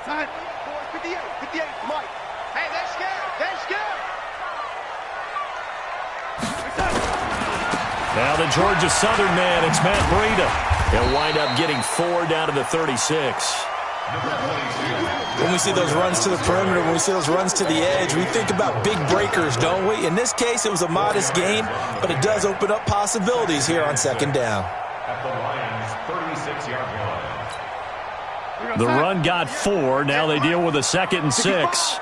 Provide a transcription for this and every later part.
Son. 58, 58, Mike. Hey, they're scared. They're scared. Now the Georgia Southern man, it's Matt Breida. He'll wind up getting 4 down to the 36. When we see those runs to the perimeter, when we see those runs to the edge, we think about big breakers, don't we? In this case, it was a modest gain, but it does open up possibilities here on second down. At the Lions' 36-yard line. The run got 4. Now they deal with a 2nd and 6. 65.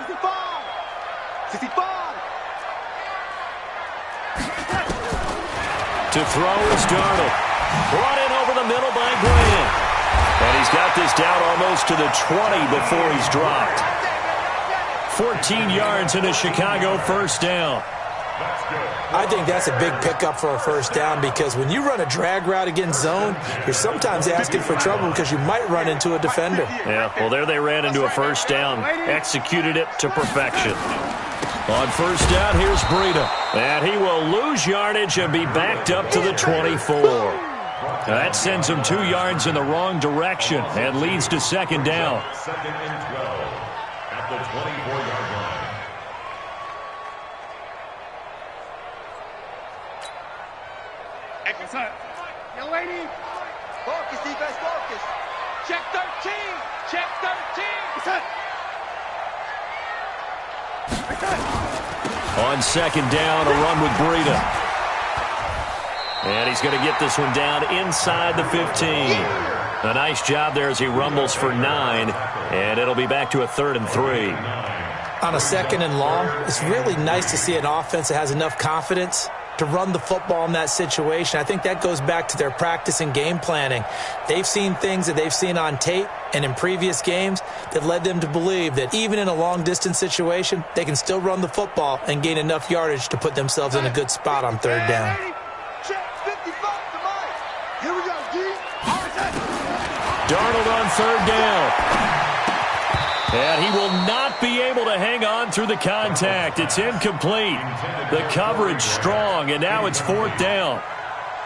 To throw is Darnold. Brought in over the middle by Graham. And he's got this down almost to the 20 before he's dropped. 14 yards and a Chicago first down. I think that's a big pickup for a first down because when you run a drag route against zone, you're sometimes asking for trouble because you might run into a defender. Yeah, well, there they ran into a first down. Executed it to perfection. On first down, here's Breida. And he will lose yardage and be backed up to the 24. That sends him 2 yards in the wrong direction and leads to second down. 2nd and 12 at the 24-yard line. Young lady. Focus, defense, focus. Check 13. Check 13. On second down, a run with Breida. And he's going to get this one down inside the 15. A nice job there as he rumbles for 9. And it'll be back to a 3rd and 3. On a 2nd and long, it's really nice to see an offense that has enough confidence to run the football in that situation. I think that goes back to their practice and game planning. They've seen things that they've seen on tape and in previous games that led them to believe that even in a long-distance situation, they can still run the football and gain enough yardage to put themselves in a good spot on 3rd down. Darnold on 3rd down. And he will not be able to hang on through the contact. It's incomplete. The coverage strong, and now it's 4th down.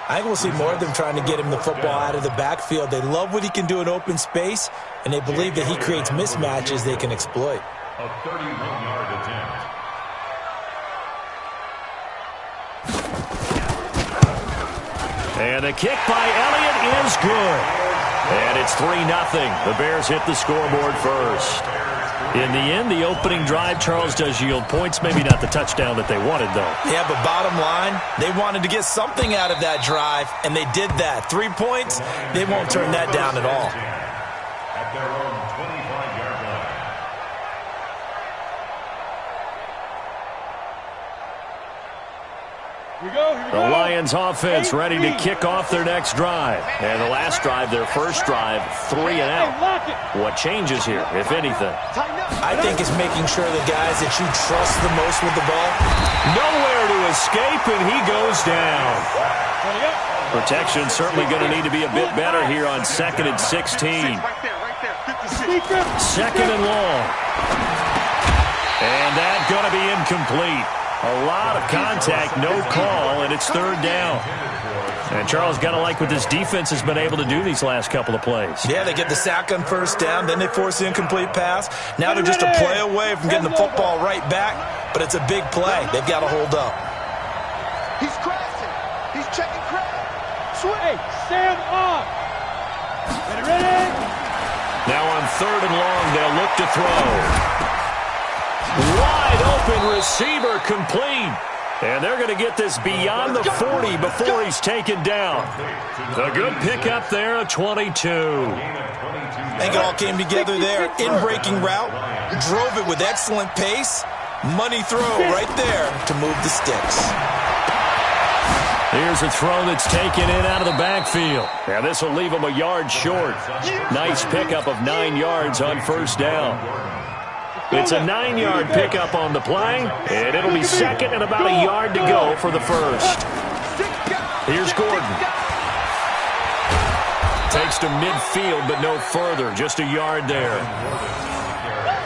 I think we'll see more of them trying to get him the football out of the backfield. They love what he can do in open space, and they believe that he creates mismatches they can exploit. A 31-yard attempt. And the kick by Elliott is good. And it's 3-0. The Bears hit the scoreboard first. In the end, the opening drive, Charles, does yield points. Maybe not the touchdown that they wanted, though. Yeah, but bottom line, they wanted to get something out of that drive, and they did that. 3 points, they won't turn that down at all. At their own 25-yard line. The Lions offense ready to kick off their next drive. And the last drive, their first drive, 3 and out. What changes here, if anything? I think it's making sure the guys that you trust the most with the ball. Nowhere to escape, and he goes down. Protection certainly going to need to be a bit better here on 2nd and 16. 2nd and long. And that's going to be incomplete. A lot of contact, no call, and it's 3rd down. And Charles, got to like what this defense has been able to do these last couple of plays. Yeah, they get the sack on first down, then they force the incomplete pass. Now they're just a play away from getting the football right back, but it's a big play. They've got to hold up. He's crashing. He's checking crash. Swing. Stand up. Ready? Now on 3rd and long, they'll look to throw. Wide open receiver complete. And they're going to get this beyond the 40 before he's taken down. A good pickup there, a 22. I think it all came together there. In-breaking route, drove it with excellent pace. Money throw right there to move the sticks. Here's a throw that's taken in out of the backfield. Now this will leave him a yard short. Nice pickup of 9 yards on first down. It's a 9-yard pickup on the play, and it'll be 2nd and about a yard to go for the first. Here's Gordon. Takes to midfield, but no further. Just a yard there.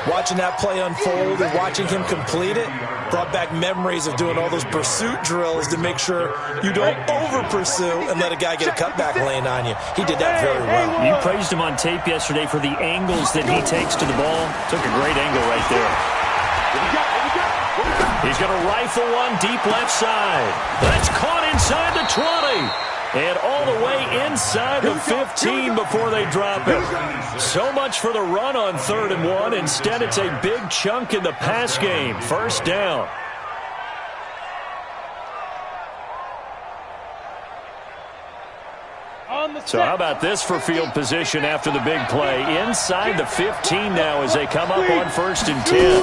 Watching that play unfold and watching him complete it, Brought back memories of doing all those pursuit drills to make sure you don't over-pursue and let a guy get a cutback lane on you. He did that very well. You praised him on tape yesterday for the angles that he takes to the ball. Took a great angle right there. He's going to rifle one deep left side. That's caught inside the 20. And all the way inside the 15 before they drop it. So much for the run on 3rd and 1. Instead, it's a big chunk in the pass game. First down. So how about this for field position after the big play? Inside the 15 now as they come up on 1st and 10.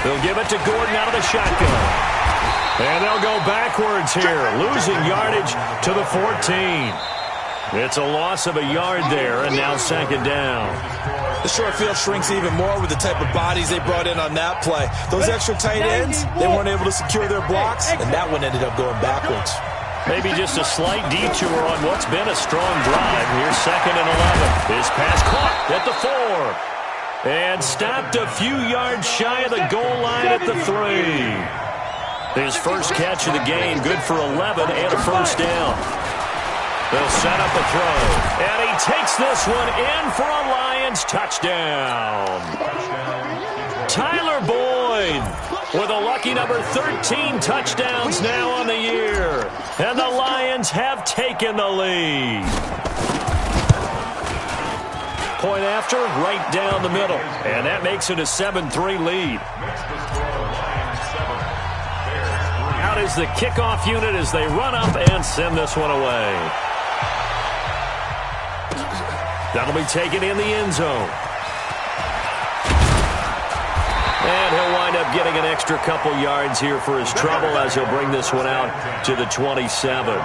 They'll give it to Gordon out of the shotgun. And they'll go backwards here, losing yardage to the 14. It's a loss of a yard there, and now 2nd down. The short field shrinks even more with the type of bodies they brought in on that play. Those extra tight ends, they weren't able to secure their blocks, and that one ended up going backwards. Maybe just a slight detour on what's been a strong drive. Here's 2nd and 11. His pass caught at the 4. And stopped a few yards shy of the goal line at the 3. His first catch of the game, good for 11 and a first down. They'll set up a throw. And he takes this one in for a Lions touchdown. Tyler Boyd with a lucky number 13 touchdowns now on the year. And the Lions have taken the lead. Point after, right down the middle. And that makes it a 7-3 lead. Out is the kickoff unit as they run up and send this one away. That'll be taken in the end zone. And he'll wind up getting an extra couple yards here for his trouble as he'll bring this one out to the 27.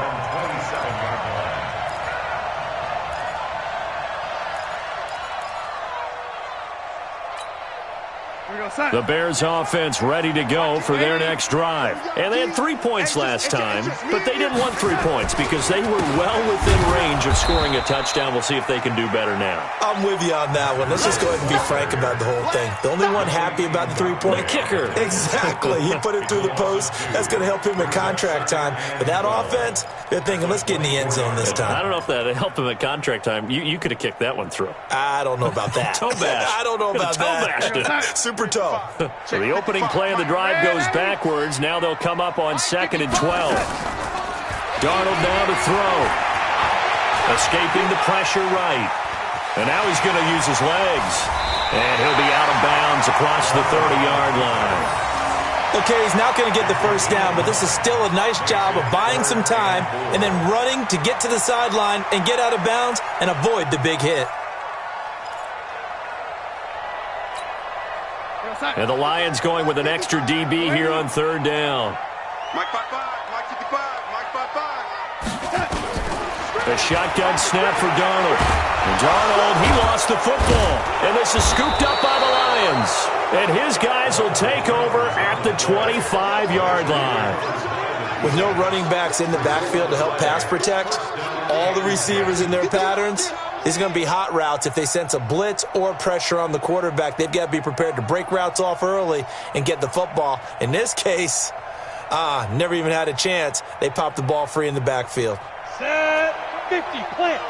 The Bears offense ready to go for their next drive. And they had 3 points last time, but they didn't want 3 points because they were well within range of scoring a touchdown. We'll see if they can do better now. I'm with you on that one. Let's just go ahead and be frank about the whole thing. The only one happy about the 3-point kicker. Exactly. He put it through the post. That's going to help him at contract time. But that offense, they're thinking, let's get in the end zone this time. I don't know if that helped him at contract time. You could have kicked that one through. I don't know about that. Toe bash. I don't know about that. Super toe. So the opening play of the drive goes backwards. Now they'll come up on 2nd and 12. Darnold now to throw. Escaping the pressure right. And now he's going to use his legs. And he'll be out of bounds across the 30-yard line. Okay, he's not going to get the first down, but this is still a nice job of buying some time and then running to get to the sideline and get out of bounds and avoid the big hit. And the Lions going with an extra DB here on 3rd down. Mike 5-5, Mike 55, Mike 5-5. A shotgun snap for Darnold. And Darnold, he lost the football. And this is scooped up by the Lions. And his guys will take over at the 25-yard line. With no running backs in the backfield to help pass protect, all the receivers in their patterns, these are going to be hot routes. If they sense a blitz or pressure on the quarterback, they've got to be prepared to break routes off early and get the football. In this case, never even had a chance. They popped the ball free in the backfield. Set 50, plant.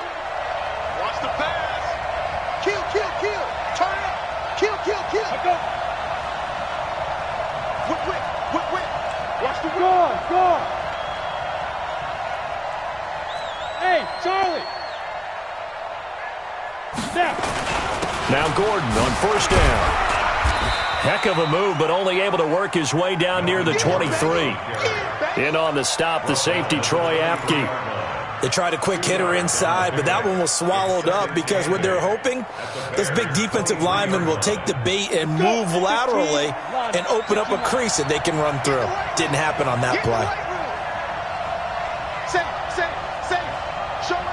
Watch the pass. Kill, kill, kill. Turn it. Kill, kill, kill. Let go. Whip. Watch the Go. Hey, Charlie. Snap. Now Gordon on 1st down. Heck of a move, but only able to work his way down near the 23. In on the stop, the safety, Troy Apke. They tried a quick hitter inside, but that one was swallowed up because what they're hoping, those big defensive linemen will take the bait and move laterally and open up a crease that they can run through. Didn't happen on that play. Say. Show it.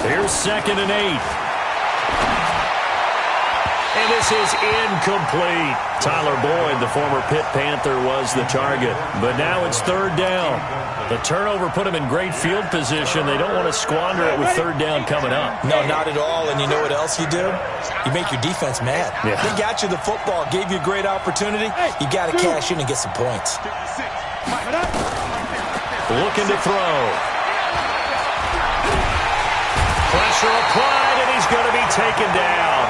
Here's 2nd and 8. And this is incomplete. Tyler Boyd, the former Pitt Panther, was the target. But now it's third down. The turnover put him in great field position. They don't want to squander it with third down coming up. No, not at all. And you know what else you do? You make your defense mad. Yeah. They got you the football, gave you a great opportunity. You got to cash in and get some points. Looking to throw. Pressure applied, and he's going to be taken down.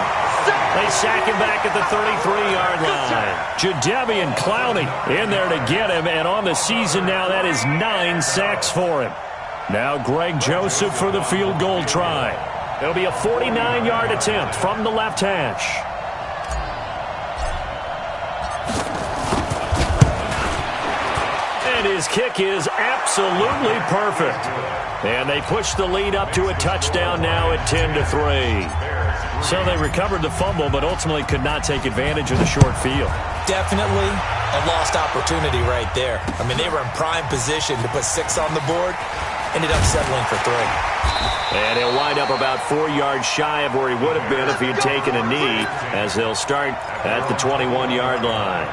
They sack him back at the 33-yard line. Jadeveon Clowney in there to get him, and on the season now, that is 9 sacks for him. Now Greg Joseph for the field goal try. It'll be a 49-yard attempt from the left hash. And his kick is absolutely perfect. And they push the lead up to a touchdown now at 10-3. So they recovered the fumble, but ultimately could not take advantage of the short field. Definitely a lost opportunity right there. I mean, they were in prime position to put 6 on the board. Ended up settling for 3. And he'll wind up about 4 yards shy of where he would have been if he had taken a knee, as they'll start at the 21-yard line.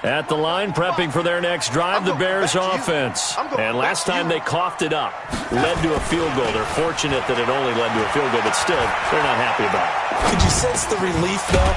At the line, prepping for their next drive, the Bears offense. And last time they coughed it up, led to a field goal. They're fortunate that it only led to a field goal, but still, they're not happy about it. Could you sense the relief, though,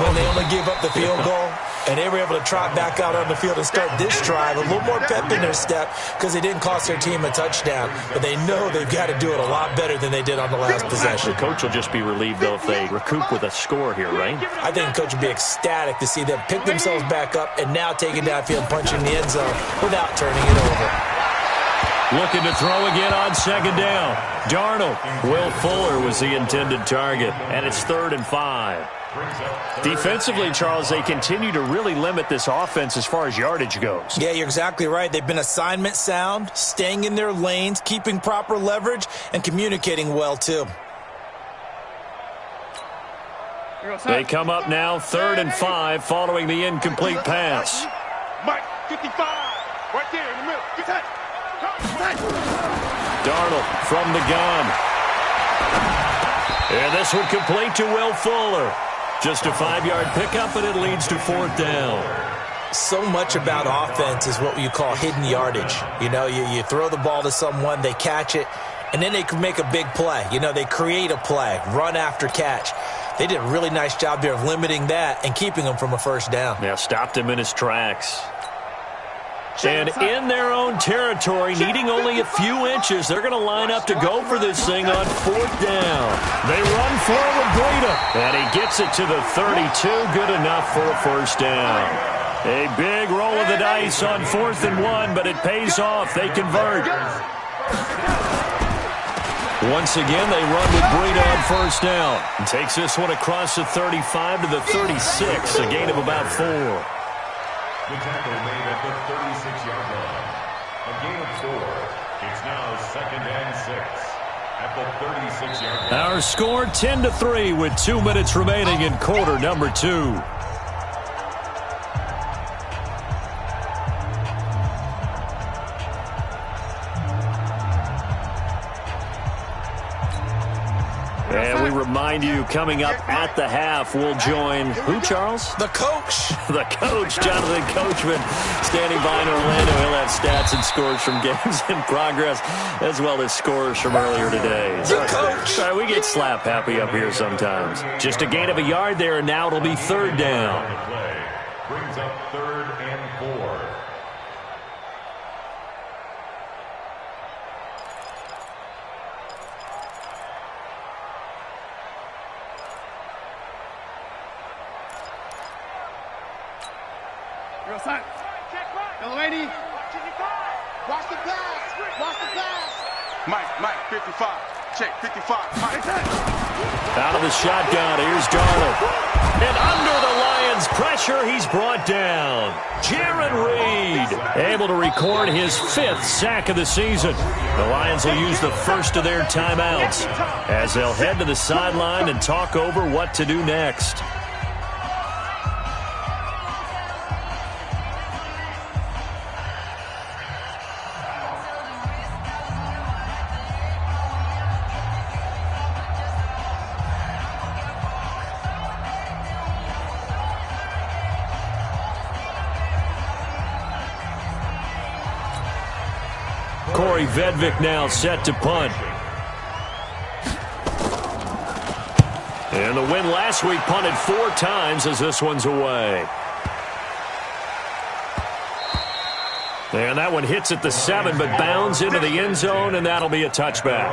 when they only gave up the field goal? And they were able to trot back out on the field and start this drive. A little more pep in their step because they didn't cost their team a touchdown. But they know they've got to do it a lot better than they did on the last possession. The coach will just be relieved, though, if they recoup with a score here, right? I think the coach would be ecstatic to see them pick themselves back up and now take it downfield, punching the end zone without turning it over. Looking to throw again on second down. Darnold. Will Fuller was the intended target. And it's 3rd and 5. Defensively, Charles, they continue to really limit this offense as far as yardage goes. Yeah, you're exactly right. They've been assignment sound, staying in their lanes, keeping proper leverage, and communicating well, too. They come up now, 3rd and 5, following the incomplete pass. Mike, 55, right there in the middle. Get that. Darnold from the gun. And this one complete to Will Fuller. Just a 5-yard pickup, and it leads to 4th down. So much about offense is what you call hidden yardage. You know, you throw the ball to someone, they catch it, and then they can make a big play. You know, they create a play, run after catch. They did a really nice job there of limiting that and keeping him from a first down. Yeah, stopped him in his tracks. And in their own territory, needing only a few inches, they're going to line up to go for this thing on 4th down. They run for it with Breida, and he gets it to the 32. Good enough for a first down. A big roll of the dice on 4th and 1, but it pays off. They convert. Once again, they run with Breida on first down. And takes this one across the 35 to the 36, a gain of about 4. The tackle made at the 36-yard line. A gain of 4. It's now 2nd and 6 at the 36-yard line. Our score 10-3 with 2 minutes remaining in quarter number 2. And we remind you, coming up at the half, we'll join who, Charles? The coach. The coach, Jonathan Coachman, standing by in Orlando. He'll have stats and scores from games in progress, as well as scores from earlier today. The coach. Sorry, we get slap happy up here sometimes. Just a gain of a yard there, and now it'll be 3rd down. Play brings up 3rd and 4. Young lady. Watch the pass. Watch the pass. Mike, 55. Check, 55. Mike. Out of the shotgun, here's Darnold. And under the Lions' pressure, he's brought down. Jaron Reed able to record his 5th sack of the season. The Lions will use the first of their timeouts as they'll head to the sideline and talk over what to do next. Vedvik now set to punt. And the win last week punted 4 times as this one's away. And that one hits at the 7, but bounds into the end zone, and that'll be a touchback.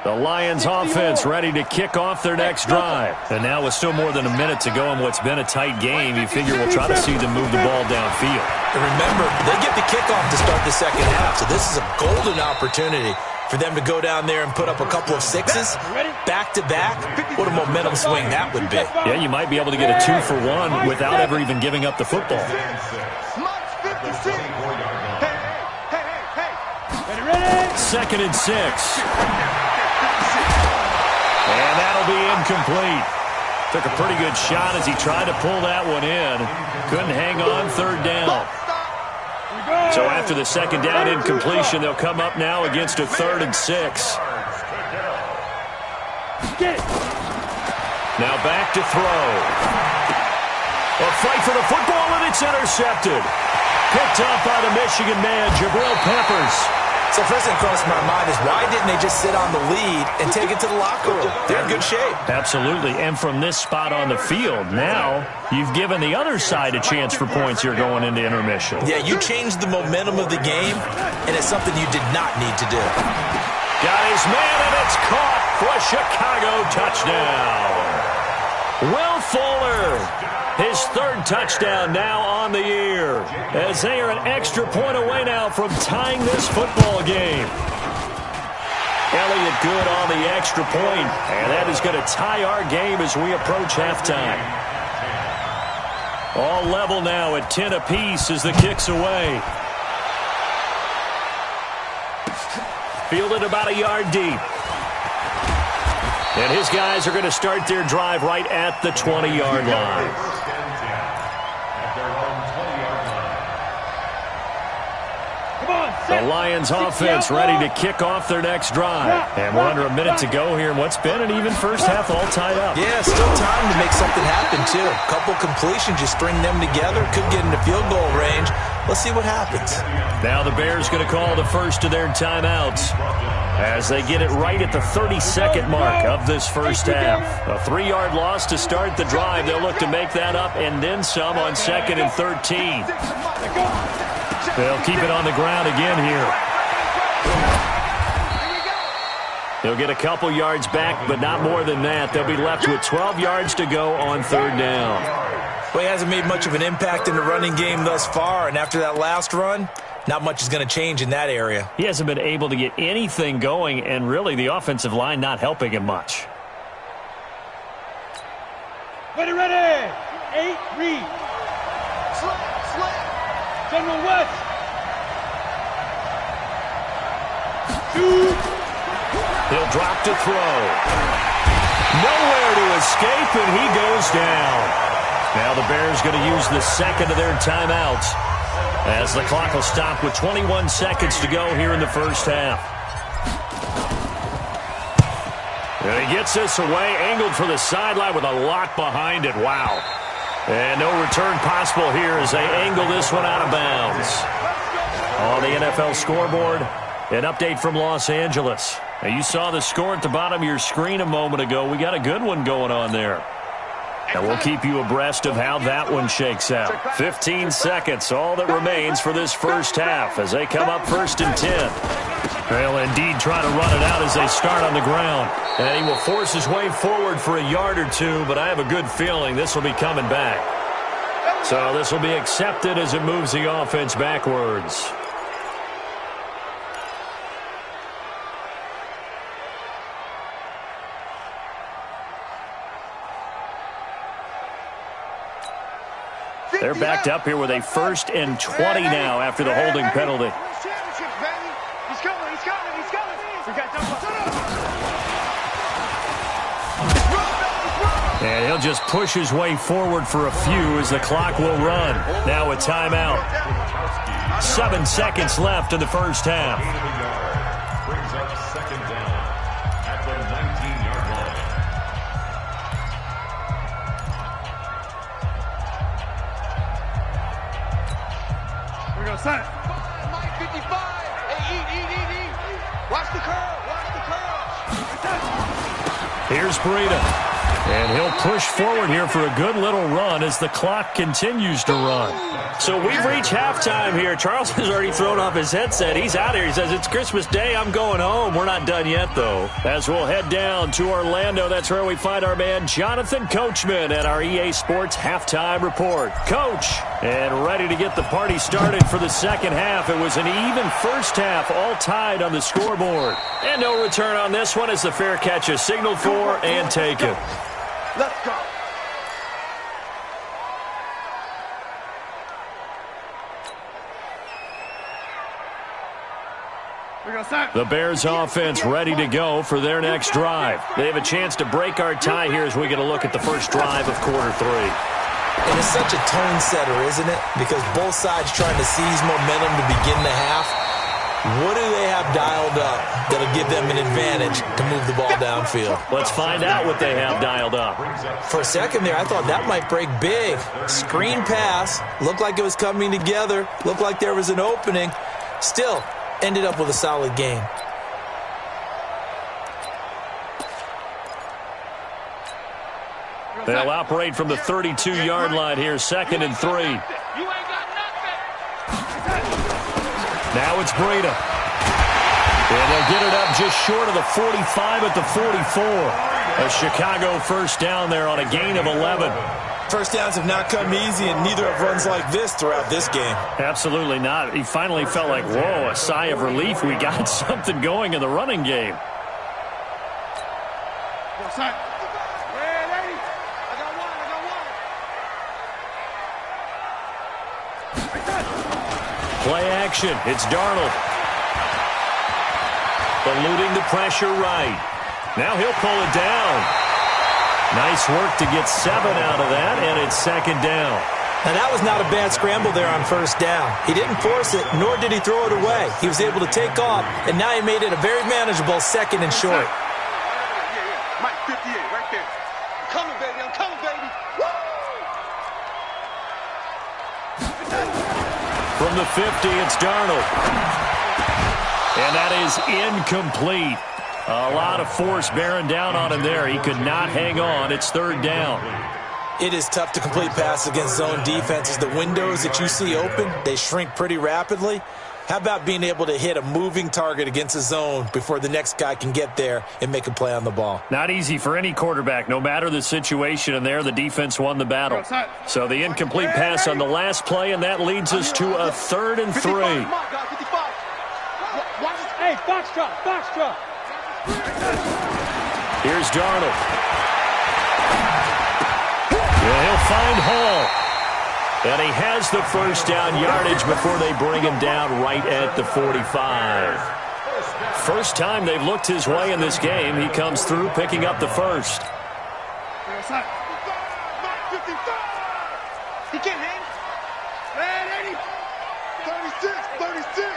The Lions offense ready to kick off their next drive. And now with still more than a minute to go in what's been a tight game, you figure we'll try to see them move the ball downfield. And remember, they get the kickoff to start the second half, so this is a golden opportunity for them to go down there and put up a couple of 6s back-to-back. What a momentum swing that would be. Yeah, you might be able to get a 2-for-1 without ever even giving up the football. Second and 6. And that'll be incomplete. Took a pretty good shot as he tried to pull that one in. Couldn't hang on, third down. So after the second down incompletion, they'll come up now against a 3rd and 6. Now back to throw. A fight for the football, and it's intercepted. Picked up by the Michigan man, Jabril Peppers. So first thing crossed my mind is why didn't they just sit on the lead and take it to the locker room? They're in good shape. Absolutely, and from this spot on the field, now you've given the other side a chance for points here going into intermission. Yeah, you changed the momentum of the game, and it's something you did not need to do. Got his man, and it's caught for a Chicago touchdown. Will Fuller, his 3rd touchdown now on the year, as they are an extra point away now from tying this football game. Elliott good on the extra point, and that is going to tie our game as we approach halftime. All level now at 10 apiece as the kick's away. Fielded about a yard deep. And his guys are going to start their drive right at the 20-yard line. The Lions offense ready to kick off their next drive. And we're under a minute to go here in what's been an even first half all tied up. Yeah, still time to make something happen, too. A couple completions, you string them together, could get into field goal range. Let's see what happens. Now the Bears going to call the first of their timeouts as they get it right at the 32nd mark of this first half. A 3-yard loss to start the drive. They'll look to make that up and then some on 2nd and 13. They'll keep it on the ground again here. They'll get a couple yards back, but not more than that. They'll be left with 12 yards to go on 3rd down. Well, he hasn't made much of an impact in the running game thus far, and after that last run, not much is going to change in that area. He hasn't been able to get anything going, and really the offensive line not helping him much. Ready, 8, read. General West. 2. He'll drop to throw. Nowhere to escape, and he goes down. Now the Bears going to use the 2nd of their timeouts as the clock will stop with 21 seconds to go here in the first half. And he gets this away, angled for the sideline with a lot behind it. Wow. And no return possible here as they angle this one out of bounds. On the NFL scoreboard, an update from Los Angeles. Now, you saw the score at the bottom of your screen a moment ago. We got a good one going on there. And we'll keep you abreast of how that one shakes out. 15 seconds, all that remains for this first half as they come up 1st and 10. They'll indeed try to run it out as they start on the ground. And he will force his way forward for a yard or two, but I have a good feeling this will be coming back. So this will be accepted as it moves the offense backwards. They're backed up here with a 1st and 20 now after the holding penalty. And he'll just push his way forward for a few as the clock will run. Now a timeout. 7 seconds left in the first half. Brings up 2nd down at the 19-yard line. We're going to set it. Here's Breida. And he'll push forward here for a good little run as the clock continues to run. So we've reached halftime here. Charles has already thrown off his headset. He's out here. He says, it's Christmas Day. I'm going home. We're not done yet, though. As we'll head down to Orlando, that's where we find our man Jonathan Coachman at our EA Sports Halftime Report. Coach, and ready to get the party started for the second half. It was an even first half, all tied on the scoreboard. And no return on this one as the fair catch is signaled for and taken. Let's go. The Bears offense ready to go for their next drive. They have a chance to break our tie here as we get a look at the first drive of quarter 3. And it's such a tone setter, isn't it? Because both sides trying to seize momentum to begin the half. What do they have dialed up that'll give them an advantage to move the ball downfield? Let's find out what they have dialed up. For a second there, I thought that might break big. Screen pass. Looked like it was coming together. Looked like there was an opening. Still, ended up with a solid game. They'll operate from the 32-yard line here, 2nd and 3. Now it's Breida. And they'll get it up just short of the 45 at the 44. A Chicago first down there on a gain of 11. First downs have not come easy, and neither have runs like this throughout this game. Absolutely not. He finally felt like, whoa, a sigh of relief. We got something going in the running game. Play action. It's Darnold. Eluding the pressure right. Now he'll pull it down. Nice work to get 7 out of that, and it's 2nd down. Now, that was not a bad scramble there on first down. He didn't force it, nor did he throw it away. He was able to take off, and now he made it a very manageable 2nd and short. Mike 58 right there. I'm coming, baby. I'm coming, baby. Woo! From the 50, it's Darnold. And that is incomplete. A lot of force bearing down on him there. He could not hang on. It's 3rd down. It is tough to complete passes against zone defenses. The windows that you see open, they shrink pretty rapidly. How about being able to hit a moving target against a zone before the next guy can get there and make a play on the ball? Not easy for any quarterback, no matter the situation, and there the defense won the battle. So the incomplete pass on the last play, and that leads us to a 3rd and 3. Hey, box drop. Here's Darnold. Yeah, he'll find Hall. And he has the first down yardage before they bring him down right at the 45. First time they've looked his way in this game. He comes through picking up the first. He can't hang. 36.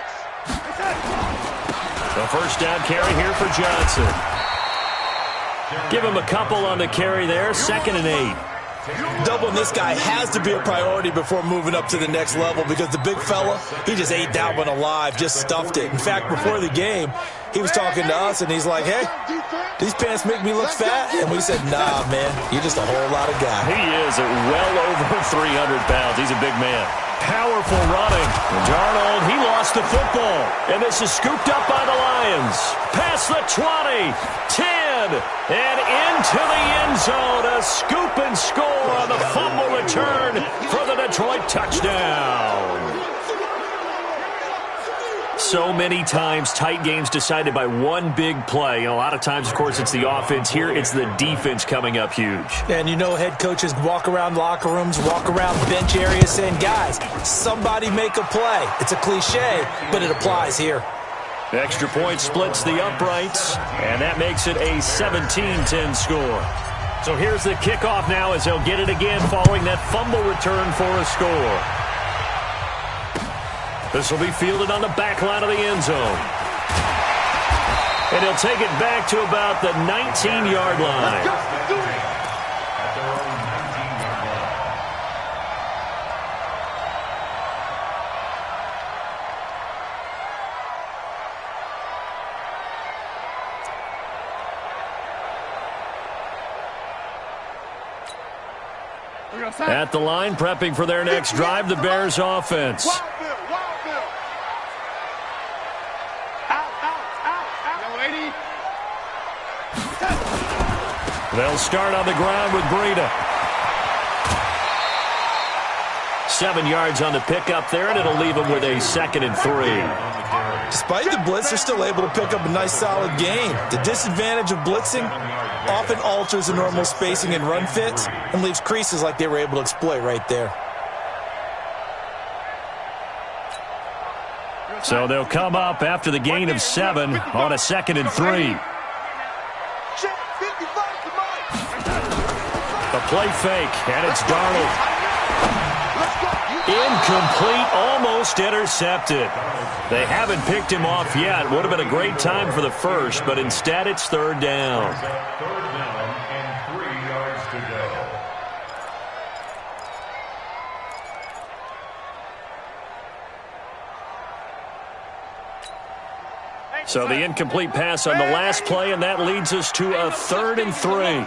The first down carry here for Johnson. Give him a couple on the carry there. 2nd and 8. Doubling this guy has to be a priority before moving up to the next level because the big fella, he just ate that one alive, just stuffed it. In fact, before the game, he was talking to us, and he's like, hey, these pants make me look fat? And we said, nah, man, you're just a whole lot of guy. He is at well over 300 pounds. He's a big man. Powerful running. Darnold, he lost the football. And this is scooped up by the Lions. Past the 20, 10, and into the end zone. A scoop and score on the fumble return for the Detroit touchdown. So many times, tight games decided by one big play. And a lot of times, of course, it's the offense. Here, it's the defense coming up huge. And you know head coaches walk around locker rooms, walk around bench areas saying, guys, somebody make a play. It's a cliche, but it applies here. Extra point splits the uprights, and that makes it a 17-10 score. So here's the kickoff now as they'll get it again following that fumble return for a score. This will be fielded on the back line of the end zone. And he'll take it back to about the 19-yard line. At the line, prepping for their next drive, the Bears offense. They'll start on the ground with Breida. 7 yards on the pickup there, and it'll leave them with a 2nd and 3. Despite the blitz, they're still able to pick up a nice, solid gain. The disadvantage of blitzing often alters the normal spacing and run fits and leaves creases like they were able to exploit right there. So they'll come up after the gain of 7 on a 2nd and 3. The play fake, and it's Darnold. Incomplete, almost intercepted. They haven't picked him off yet. Would have been a great time for the first, but instead it's 3rd down. 3rd down and 3 yards to go. So the incomplete pass on the last play, and that leads us to a 3rd and 3.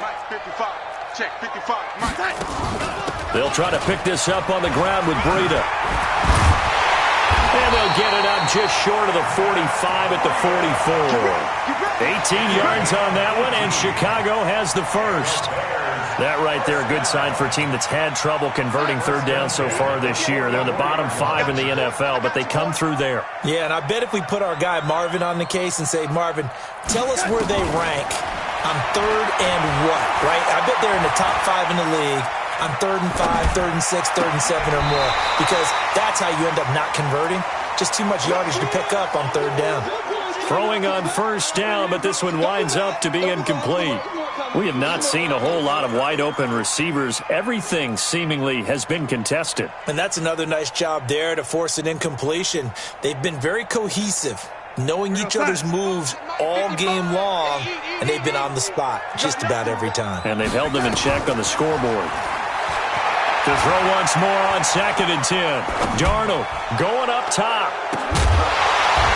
Mike, 55. Check, 55. Mike. They'll try to pick this up on the ground with Breida. And they'll get it up just short of the 45 at the 44. 18 yards on that one, and Chicago has the first. That right there, a good sign for a team that's had trouble converting 3rd down so far this year. They're in the bottom 5 in the NFL, but they come through there. Yeah, and I bet if we put our guy Marvin on the case and say, Marvin, tell us where they rank on 3rd and what, right? I bet they're in the top 5 in the league on 3rd and 5, 3rd and 6, 3rd and 7 or more, because that's how you end up not converting. Just too much yardage to pick up on 3rd down. Throwing on 1st down, but this one winds up to be incomplete. We have not seen a whole lot of wide-open receivers. Everything seemingly has been contested. And that's another nice job there to force an incompletion. They've been very cohesive, knowing each other's moves all game long, and they've been on the spot just about every time. And they've held them in check on the scoreboard. To throw once more on 2nd and 10. Darnold going up top.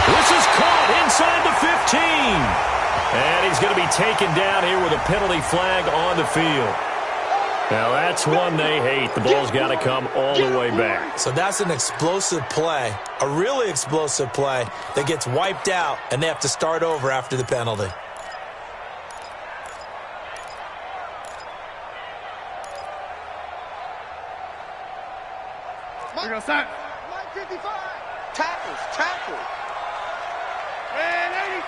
This is caught inside the 15. And he's going to be taken down here with a penalty flag on the field. Now, that's one they hate. The ball's got to come all the way back. So that's an explosive play, a really explosive play that gets wiped out, and they have to start over after the penalty. We're going to start. Mike 55. Tackles. And 80.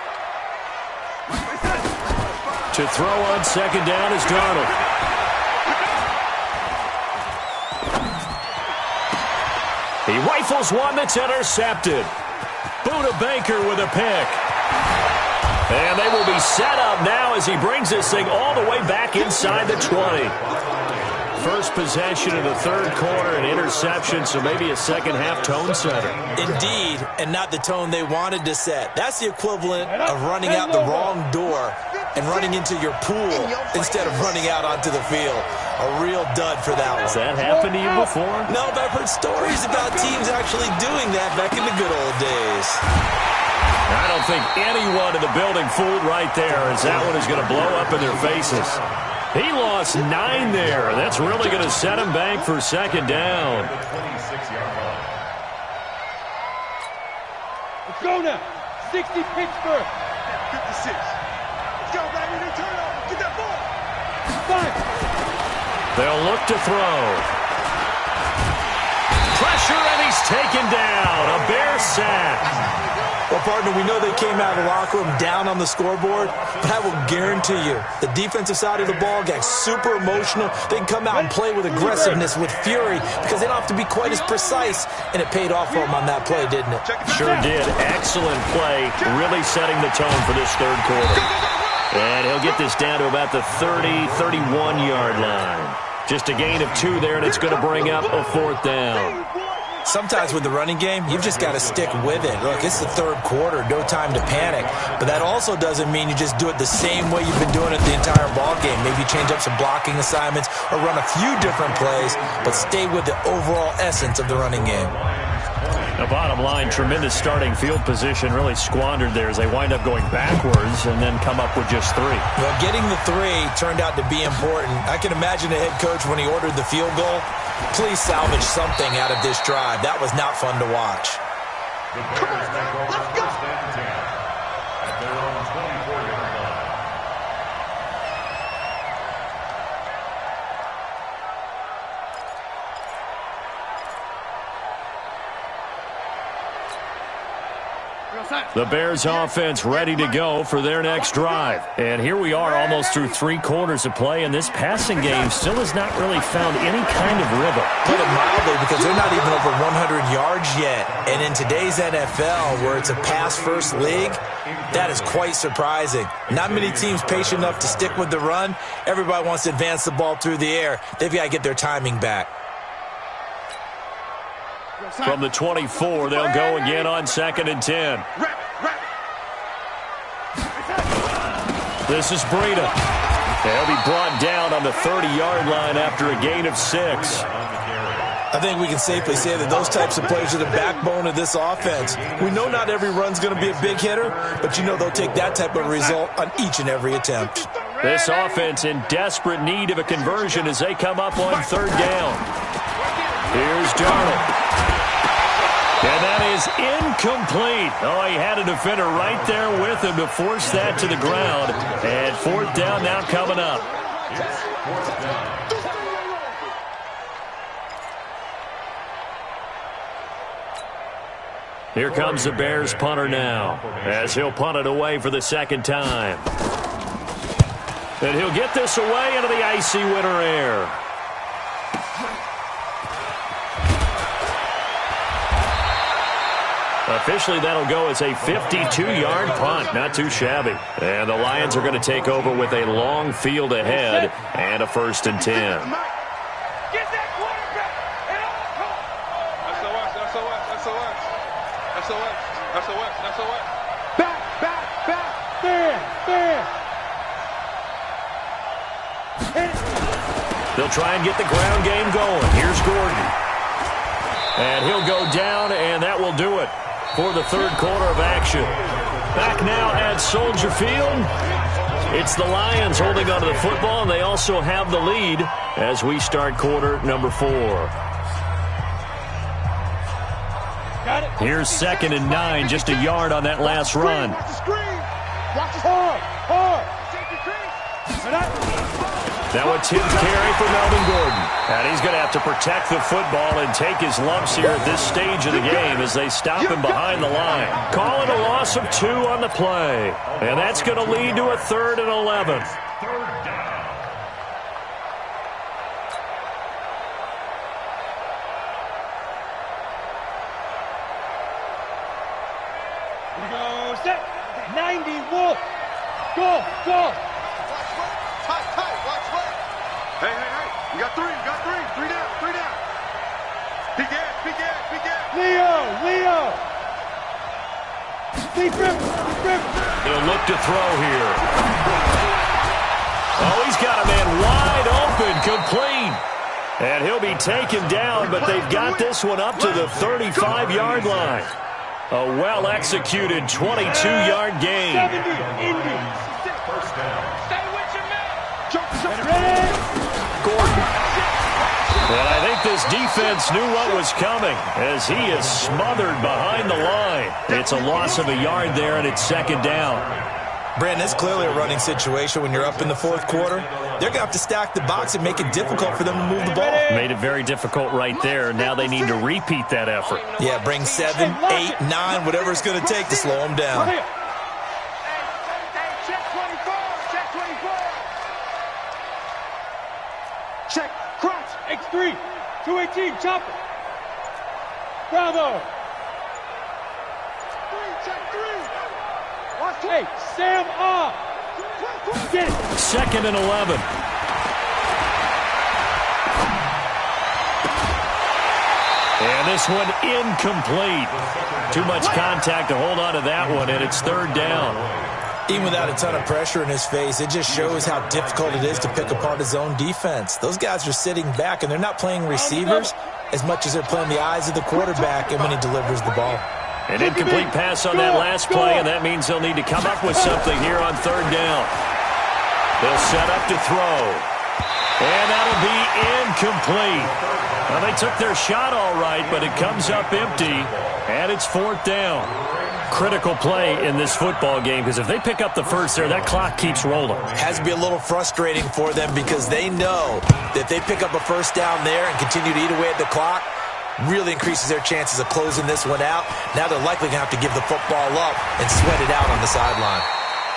To throw on 2nd down is Darnold. He rifles one that's intercepted. Buda Baker with a pick. And they will be set up now as he brings this thing all the way back inside the 20. First possession of the 3rd quarter, an interception, so maybe a second-half tone setter. Indeed, and not the tone they wanted to set. That's the equivalent of running out the wrong door and running into your pool instead of running out onto the field. A real dud for that one. Has that happened to you before? No, but I've heard stories about teams actually doing that back in the good old days. I don't think anyone in the building fooled right there, as that one is going to blow up in their faces. He lost 9 there. That's really going to set him back for 2nd down. Let's go now. 60 Pittsburgh. 56. Let's go, baby. They turn over. Get that ball. 5. They'll look to throw. Pressure, and he's taken down. A Bear sack. Well, partner, we know they came out of the locker room down on the scoreboard, but I will guarantee you the defensive side of the ball got super emotional. They can come out and play with aggressiveness, with fury, because they don't have to be quite as precise, and it paid off for them on that play, didn't it? Sure did. Excellent play, really setting the tone for this 3rd quarter. And he'll get this down to about the 30, 31-yard line. Just a gain of 2 there, and it's going to bring up a 4th down. Sometimes with the running game, you've just got to stick with it. Look, it's the 3rd quarter, no time to panic. But that also doesn't mean you just do it the same way you've been doing it the entire ball game. Maybe change up some blocking assignments or run a few different plays, but stay with the overall essence of the running game. The bottom line, tremendous starting field position, really squandered there as they wind up going backwards and then come up with just 3. Well, getting the 3 turned out to be important. I can imagine the head coach when he ordered the field goal. Please salvage something out of this drive. That was not fun to watch. The Bears take over first and 10 at their own 24-yard line. The Bears offense ready to go for their next drive. And here we are almost through 3 quarters of play, and this passing game still has not really found any kind of rhythm. Put it mildly, because they're not even over 100 yards yet. And in today's NFL, where it's a pass-first league, that is quite surprising. Not many teams patient enough to stick with the run. Everybody wants to advance the ball through the air. They've got to get their timing back. From the 24, they'll go again on 2nd and 10. This is Breida. They'll be brought down on the 30-yard line after a gain of 6. I think we can safely say that those types of plays are the backbone of this offense. We know not every run's going to be a big hitter, but you know they'll take that type of result on each and every attempt. This offense in desperate need of a conversion as they come up on 3rd down. Here's Darnold. And that is incomplete. Oh, he had a defender right there with him to force that to the ground. And 4th down now coming up. Here comes the Bears punter now, as he'll punt it away for the 2nd time. And he'll get this away into the icy winter air. Officially, that'll go as a 52-yard punt. Not too shabby. And the Lions are going to take over with a long field ahead and a 1st and 10. Get that quarterback! SOS. Back. There. They'll try and get the ground game going. Here's Gordon. And he'll go down, and that will do it for the 3rd quarter of action. Back now at Soldier Field. It's the Lions holding onto the football, and they also have the lead as we start quarter number 4. Here's 2nd and 9, just a yard on that last run. Now a 10th carry for Melvin Gordon. And he's going to have to protect the football and take his lumps here at this stage of the game as they stop him behind the line. Call it a loss of 2 on the play. And that's going to lead to a 3rd and 11. Here we go, set. 90 Wolf. Go. Hey. You got 3. 3 down. Big gas. Leo. Deep rip. He'll look to throw here. Oh, he's got a man wide open, complete. And he'll be taken down, but they've got this one up to the 35-yard line. A well-executed 22-yard gain. 70, Indy. First down. Stay with your man. Ready? Gordon. And I think this defense knew what was coming as he is smothered behind the line. It's a loss of a yard there, and it's 2nd down. Brandon, it's clearly a running situation when you're up in the 4th quarter. They're going to have to stack the box and make it difficult for them to move the ball. Made it very difficult right there. Now they need to repeat that effort. Yeah, bring 7, 8, 9, whatever it's going to take to slow them down. Check, crunch, X3, 218, chopper. Bravo. Check 3. Hey, Sam off. Get it. 2nd and 11. And this one incomplete. Too much contact to hold on to that one, and it's 3rd down. Even without a ton of pressure in his face, it just shows how difficult it is to pick apart his own defense. Those guys are sitting back, and they're not playing receivers. as much as they're playing the eyes of the quarterback and when he delivers the ball. An incomplete pass on that last play, and that means they'll need to come up with something here on third down. They'll set up to throw. And that'll be incomplete. Well, they took their shot all right, but it comes up empty, and it's fourth down. Critical play in this football game, because if they pick up the first there, that clock keeps rolling. It has to be a little frustrating for them because they know that if they pick up a first down there and continue to eat away at the clock, really increases their chances of closing this one out. Now they're likely going to have to give the football up and sweat it out on the sideline.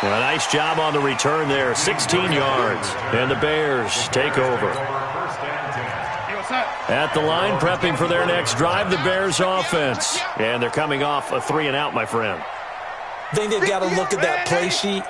Well, a nice job on the return there, 16 yards, and the Bears take over. At the line, prepping for their next drive, the Bears offense. And they're coming off a 3-and-out, my friend. I think they've got to look at that play sheet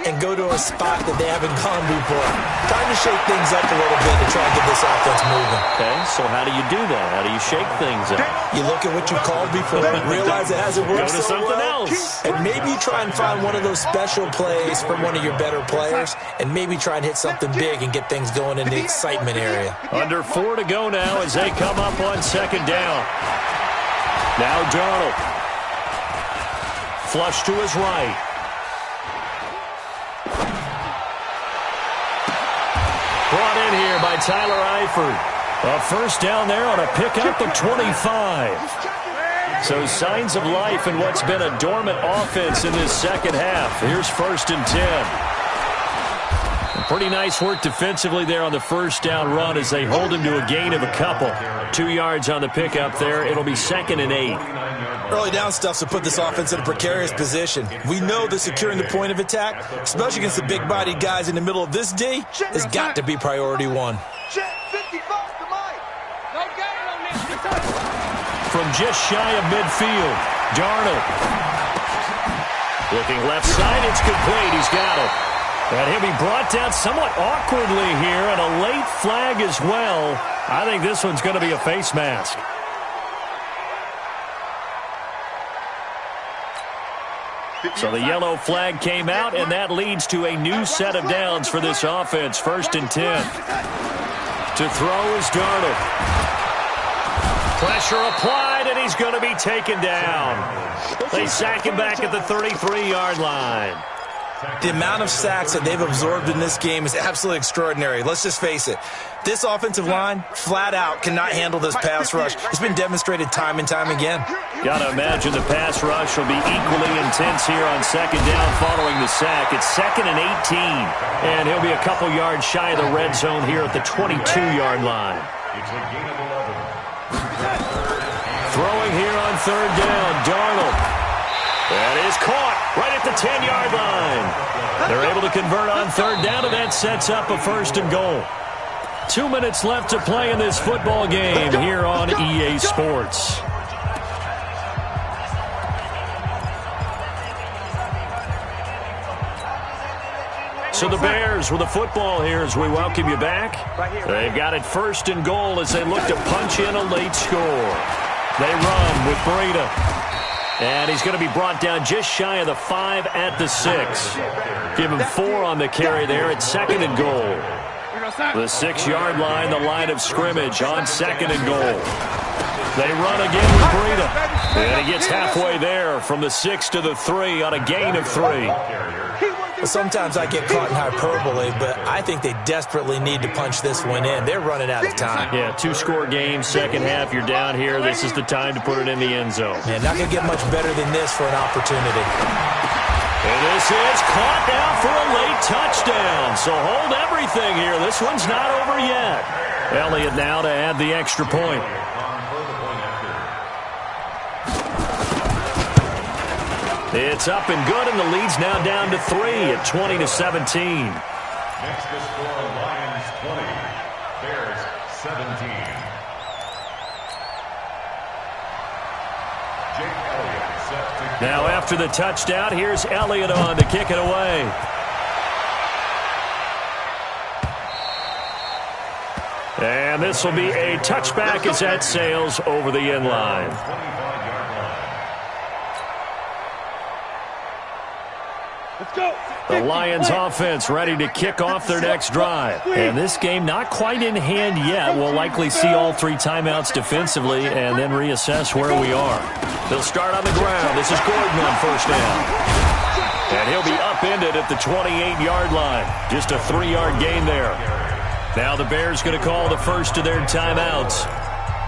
and go to a spot that they haven't gone before. Time to shake things up a little bit to try and get this offense moving. Okay, so how do you do that? How do you shake things up? You look at what you called before, realize it hasn't worked Go to something else. And maybe you try and find one of those special plays from one of your better players, and maybe try and hit something big and get things going in the excitement area. Under 4 to go now as they come up on second down. Now Darnold. Flush to his right. Brought in here by Tyler Eifert. A first down there on a pickup of 25. So signs of life in what's been a dormant offense in this second half. Here's 1st and 10. Pretty nice work defensively there on the first down run as they hold him to a gain of a couple. 2 yards on the pickup there. It'll be 2nd and 8. Early down stuff to put this offense in a precarious position. We know that securing the point of attack, especially against the big-bodied guys in the middle of this D, has got to be priority one. From just shy of midfield, Darnold. Looking left side, it's complete. He's got it. And he'll be brought down somewhat awkwardly here, and a late flag as well. I think this one's going to be a face mask. So the yellow flag came out, and that leads to a new set of downs for this offense. 1st and 10. To throw is Darnold. Pressure applied, and he's going to be taken down. They sack him back at the 33-yard line. The amount of sacks that they've absorbed in this game is absolutely extraordinary. Let's just face it. This offensive line, flat out, cannot handle this pass rush. It's been demonstrated time and time again. Got to imagine the pass rush will be equally intense here on second down following the sack. It's 2nd and 18, and he'll be a couple yards shy of the red zone here at the 22-yard line. Throwing here on third down, Darnold. That is caught right at the 10-yard line. They're able to convert on third down, and that sets up a 1st and goal. 2 minutes left to play in this football game here on EA Sports. So the Bears with the football here as we welcome you back. They've got it 1st and goal as they look to punch in a late score. They run with Breida. And he's going to be brought down just shy of the 5 at the 6. Give him 4 on the carry there at 2nd and goal. The 6-yard line, the line of scrimmage on 2nd and goal. They run again with Breida. And he gets halfway there from the 6 to the 3 on a gain of 3. Well, sometimes I get caught in hyperbole, but I think they desperately need to punch this one in. They're running out of time. Yeah, 2-score game, second half, you're down here. This is the time to put it in the end zone. Man, not going to get much better than this for an opportunity. And this is caught now for a late touchdown. So hold everything here. This one's not over yet. Elliott now to add the extra point. It's up and good, and the lead's now down to 3 at 20-17. Next to score, Lions 20, Bears 17. Jake Elliott set to kick. Now after the touchdown, here's Elliott on to kick it away. And this will be a touchback as that sails over the end line. Let's go. The Lions offense ready to kick off their next drive. And this game not quite in hand yet. We'll likely see all 3 timeouts defensively and then reassess where we are. They'll start on the ground. This is Gordon on first down. And he'll be upended at the 28-yard line. Just a 3-yard gain there. Now the Bears going to call the first of their timeouts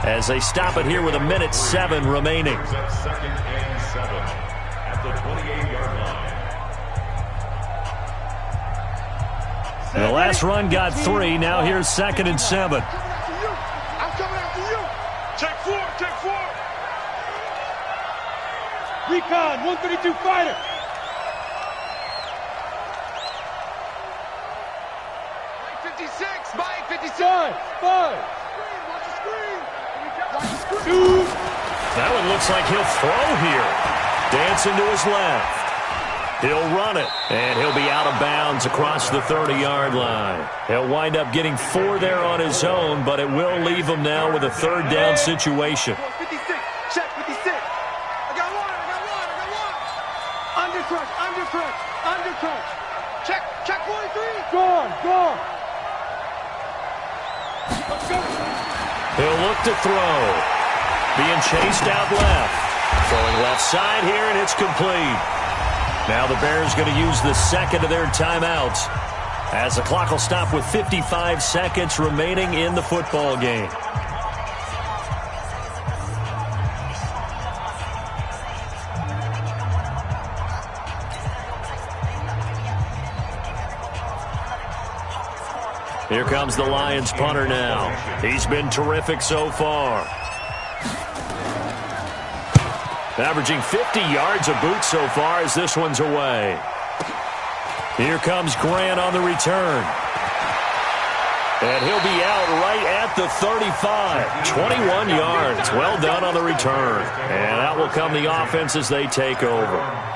as they stop it here with 1:07 remaining. Second and 7 at the 28-yard line. The last run got 3. Now here's 2nd and 7. I'm coming after you. Check 4, check 4. Recon, 132 fighter. Mike 56. 5. Watch the screen. Watch the screen. 2. That one looks like he'll throw here. Dancing to his left. He'll run it, and he'll be out of bounds across the 30-yard line. He'll wind up getting 4 there on his own, but it will leave him now with a 3rd down situation. 56. Check 56. I got one. Undercrunch. Check 43. Gone. He'll look to throw. Being chased out left. Throwing left side here, and it's complete. Now the Bears going to use the 2nd of their timeouts as the clock will stop with 55 seconds remaining in the football game. Here comes the Lions punter now. He's been terrific so far. Averaging 50 yards a boot so far as this one's away. Here comes Grant on the return. And he'll be out right at the 35. 21 yards. Well done on the return. And that will come the offense as they take over.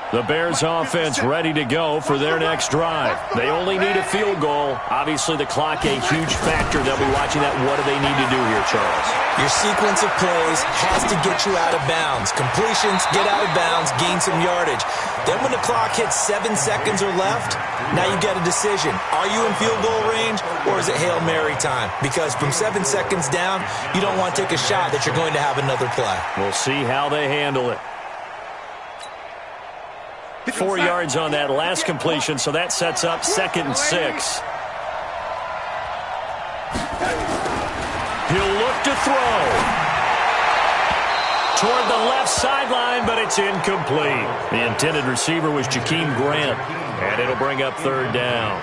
The Bears offense ready to go for their next drive. They only need a field goal. Obviously, the clock a huge factor. They'll be watching that. What do they need to do here, Charles? Your sequence of plays has to get you out of bounds. Completions, get out of bounds, gain some yardage. Then when the clock hits 7 seconds or left, now you get a decision. Are you in field goal range or is it Hail Mary time? Because from 7 seconds down, you don't want to take a shot that you're going to have another play. We'll see how they handle it. 4 yards on that last completion, so that sets up 2nd and 6. He'll look to throw. Toward the left sideline, but it's incomplete. The intended receiver was Jakeem Grant, and it'll bring up 3rd down.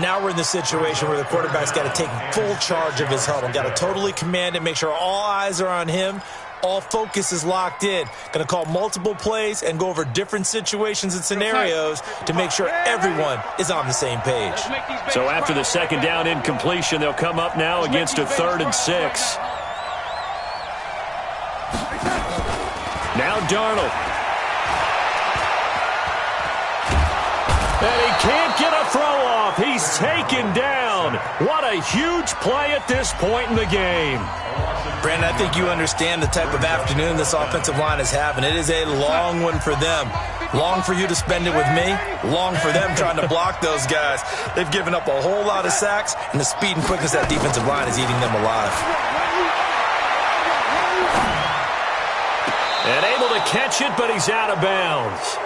Now we're in the situation where the quarterback's got to take full charge of his huddle. Got to totally command it, make sure all eyes are on him. All focus is locked in. Going to call multiple plays and go over different situations and scenarios to make sure everyone is on the same page. So after the 2nd down incompletion, they'll come up now against a 3rd and 6. Now Darnold. And he can't get a throw off. He's taken down. What a huge play at this point in the game. Brandon, I think you understand the type of afternoon this offensive line is having. It is a long one for them. Long for you to spend it with me. Long for them trying to block those guys. They've given up a whole lot of sacks, and the speed and quickness of that defensive line is eating them alive. And able to catch it, but he's out of bounds.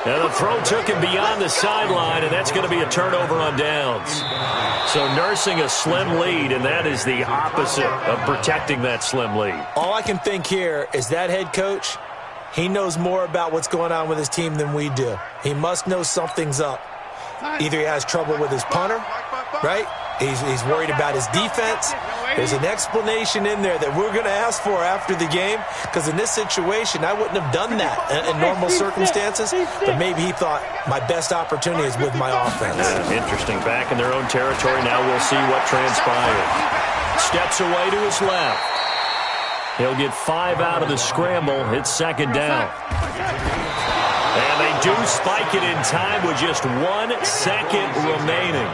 Now the throw took him beyond the sideline, and that's going to be a turnover on downs. So nursing a slim lead, and that is the opposite of protecting that slim lead. All I can think here is that head coach, he knows more about what's going on with his team than we do. He must know something's up. Either he has trouble with his punter, right? He's worried about his defense. There's an explanation in there that we're going to ask for after the game, because in this situation, I wouldn't have done that in normal circumstances, but maybe he thought my best opportunity is with my offense. Interesting. Back in their own territory. Now we'll see what transpires. Steps away to his left. He'll get 5 out of the scramble. It's 2nd down. And they do spike it in time with just 1 second remaining.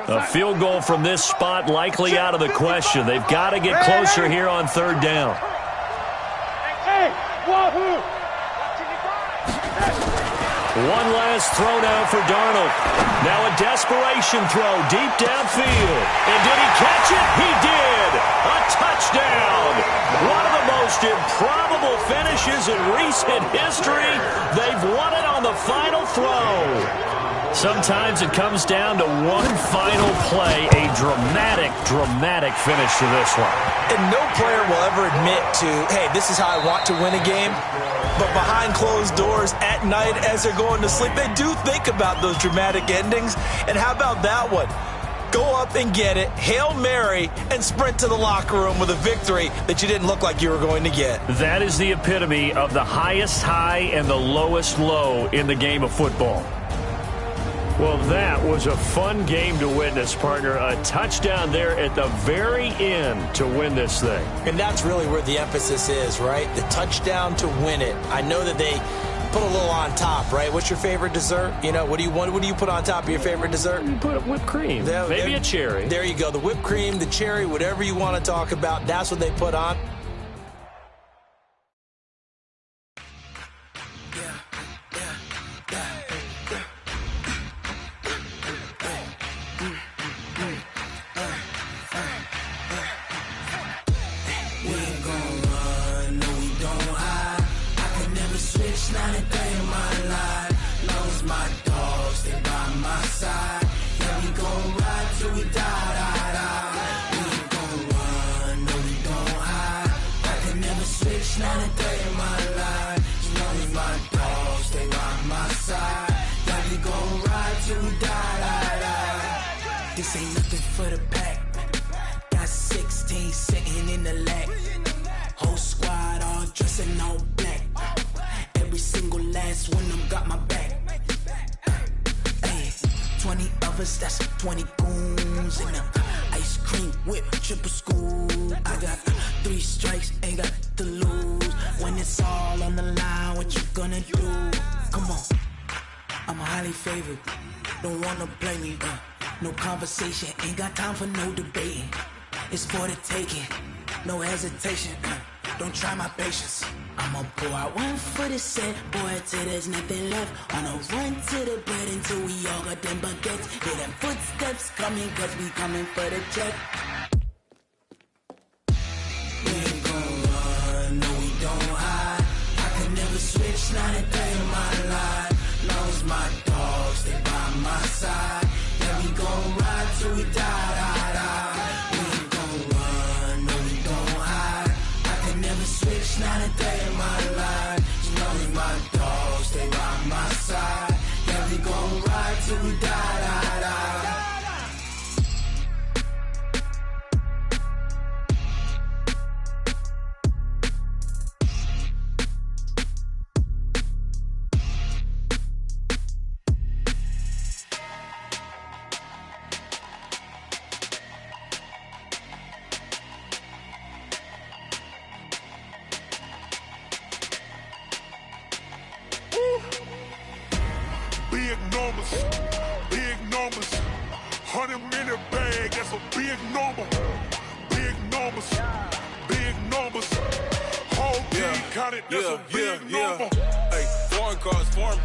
A field goal from this spot likely out of the question. They've got to get closer here on 3rd down. One last throw now for Darnold. Now a desperation throw deep downfield. And did he catch it? He did. A touchdown. One of the most improbable finishes in recent history. They've won it on the final throw. Sometimes it comes down to one final play, a dramatic finish to this one. And no player will ever admit to, hey, this is how I want to win a game. But behind closed doors at night as they're going to sleep, they do think about those dramatic endings. And how about that one? Go up and get it, Hail Mary, and sprint to the locker room with a victory that you didn't look like you were going to get. That is the epitome of the highest high and the lowest low in the game of football. Well, that was a fun game to witness, partner. A touchdown there at the very end to win this thing. And that's really where the emphasis is, right? The touchdown to win it. I know that they put a little on top, right? What's your favorite dessert? You know, what do you put on top of your favorite dessert? You put whipped cream. Maybe a cherry. There you go. The whipped cream, the cherry, whatever you want to talk about, that's what they put on. This ain't nothing for the pack. Got 16 sitting in the lap. Whole squad all dressing all black. Every single last one of them got my back. Hey, 20 of us, that's 20 goons in them. Ice cream whip, triple scoop. I got 3 strikes, ain't got to lose. When it's all on the line, what you gonna do? Come on, I'm highly favored. Don't wanna play me, no conversation, ain't got time for no debating. It's for the taking, no hesitation. Don't try my patience. I'ma pour out one for the set, boy, till there's nothing left. On a run to the bread until we all got them baguettes. Hear them footsteps coming, cause we coming for the check. We ain't gon' run, no we don't hide. I could never switch, not a day in my life. Long as my dogs, stay by my side. Yeah, we gon' ride till we die. We ain't gon' run, no we don't hide. I can never switch, not a day in my life. As long as my dogs stay by my side. Yeah, we gon' ride till we die. Big numbers, 100 minute bag, that's a big number. Big numbers, whole team counted, that's a big number. Hey, foreign cars, foreign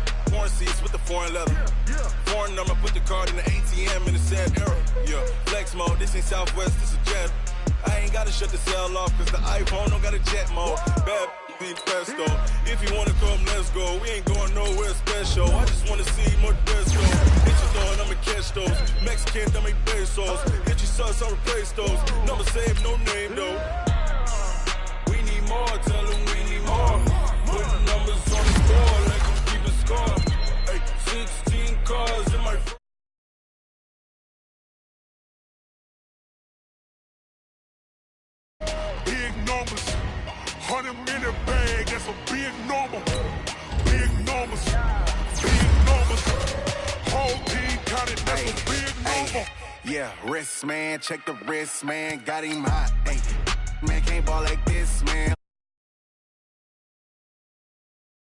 seats with the foreign leather. Foreign number, put the card in the ATM in the sad era. Yeah, flex mode, this ain't Southwest, this a jet. I ain't gotta shut the cell off, cause the iPhone don't got a jet mode. Bad need pesto. If you wanna come, let's go. We ain't going nowhere special. I just wanna see more Desco. Hit your door, I'ma catch those. Mexican, I make pesos. Hit your sus, I'll replace those. Number saved, no name though. We need more, tell them we need more. Put the numbers on the score, like I'm keeping score. Hey, 16 cars in my. Big numbers, 100 minute bag, that's a big number. Big numbers, big numbers. Whole team counted, that's a big number. Yeah, wrist man, check the wrist man, got him hot. Ay, man can't ball like this, man.